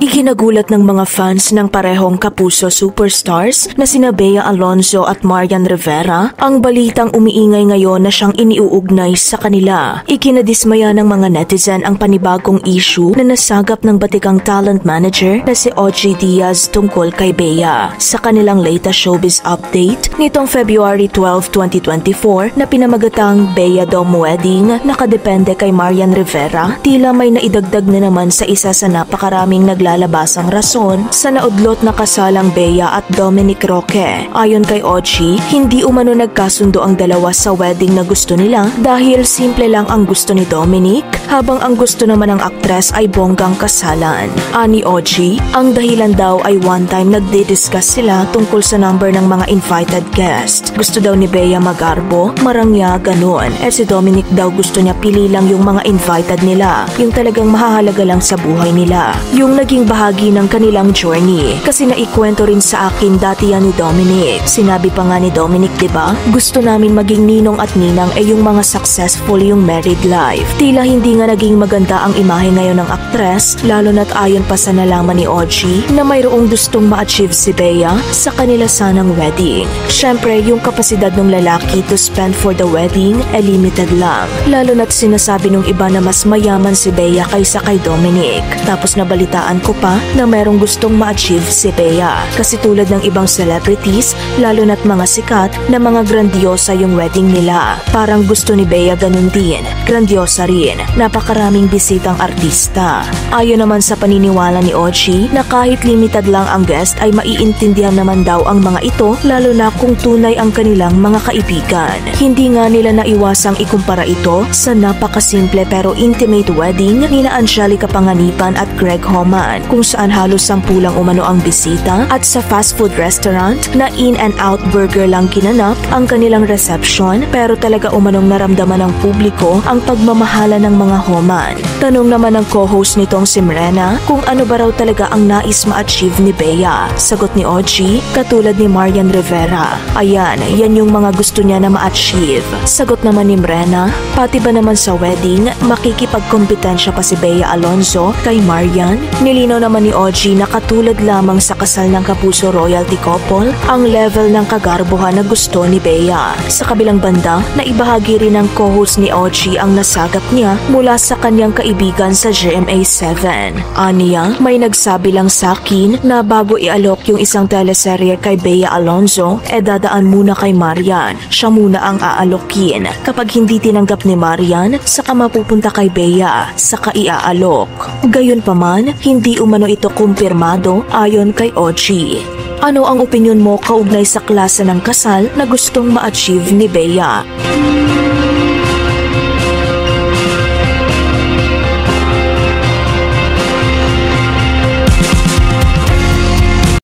Ikinagulat ng mga fans ng parehong kapuso superstars na sina Bea Alonzo at Marian Rivera ang balitang umiingay ngayon na siyang iniuugnay sa kanila. Ikinadismaya ng mga netizen ang panibagong issue na nasagap ng batikang talent manager na si Audrey Diaz tungkol kay Bea. Sa kanilang latest showbiz update nitong February 12, 2024 na pinamagatang Bea Dome Wedding nakadepende kay Marian Rivera, tila may naidagdag na naman sa isa sa napakaraming naglalabasang rason sa naudlot na kasalang Bea at Dominic Roque. Ayon kay Audrey, hindi umano nagkasundo ang dalawa sa wedding na gusto nila dahil simple lang ang gusto ni Dominic, habang ang gusto naman ng aktres ay bonggang kasalan. Ani Audrey, ang dahilan daw ay one time nagdi-discuss sila tungkol sa number ng mga invited guest. Gusto daw ni Bea magarbo, marangya, ganun. Si Dominic daw gusto niya pili lang yung mga invited nila, yung talagang mahahalaga lang sa buhay nila, yung naging bahagi ng kanilang journey. Kasi naikwento rin sa akin dati yan ni Dominic. Sinabi pa nga ni Dominic, diba? Gusto namin maging ninong at ninang yung mga successful yung married life. Tila hindi nga naging maganda ang imahe ngayon ng aktres, lalo na't ayon pa sa nalaman ni Audrey na mayroong gustong ma-achieve si Bea sa kanila sanang wedding. Syempre, yung kapasidad ng lalaki to spend for the wedding limited lang. Lalo na't sinasabi nung iba na mas mayaman si Bea kaysa kay Dominic. Tapos nabalitaan ko pa na mayroong gustong ma-achieve si Bea. Kasi tulad ng ibang celebrities, lalo na't mga sikat na mga grandiosa yung wedding nila. Parang gusto ni Bea ganun din. Grandiosa rin. Napakaraming bisitang artista. Ayon naman sa paniniwala ni Audrey na kahit limited lang ang guest ay maiintindihan naman daw ang mga ito, lalo na kung tunay ang kanilang mga kaibigan. Hindi nga nila naiwasang ikumpara ito sa napakasimple pero intimate wedding ni Angelica Panganiban at Greg Homan, kung saan halos 10 lang umano ang bisita at sa fast food restaurant na In-N-Out Burger lang kinanap ang kanilang reception, pero talaga umanong naramdaman ng publiko ang pagmamahala ng mga Homan. Tanong naman ng co-host nitong si Mrena kung ano ba raw talaga ang nais ma-achieve ni Bea. Sagot ni Audrey, katulad ni Marian Rivera. Ayan, yan yung mga gusto niya na ma-achieve. Sagot naman ni Mrena, pati ba naman sa wedding, makikipagkompetensya pa si Bea Alonzo kay Marian? Nilinaw naman ni Audrey na katulad lamang sa kasal ng kapuso royalty couple ang level ng kagarbohan na gusto ni Bea. Sa kabilang banda, naibahagi rin ng co-host ni Audrey ang nasagap niya mula sa kanyang kaibigan sa GMA7. Aniya, may nagsabi lang sa akin na bago ialok yung isang teleserye kay Bea Alonzo, dadaan muna kay Marian. Siya muna ang aalokin. Kapag hindi tinanggap ni Marian, saka mapupunta kay Bea, saka iaalok. Gayunpaman, hindi umano ito kumpirmado ayon kay Audrey. Ano ang opinyon mo kaugnay sa klase ng kasal na gustong ma-achieve ni Bea?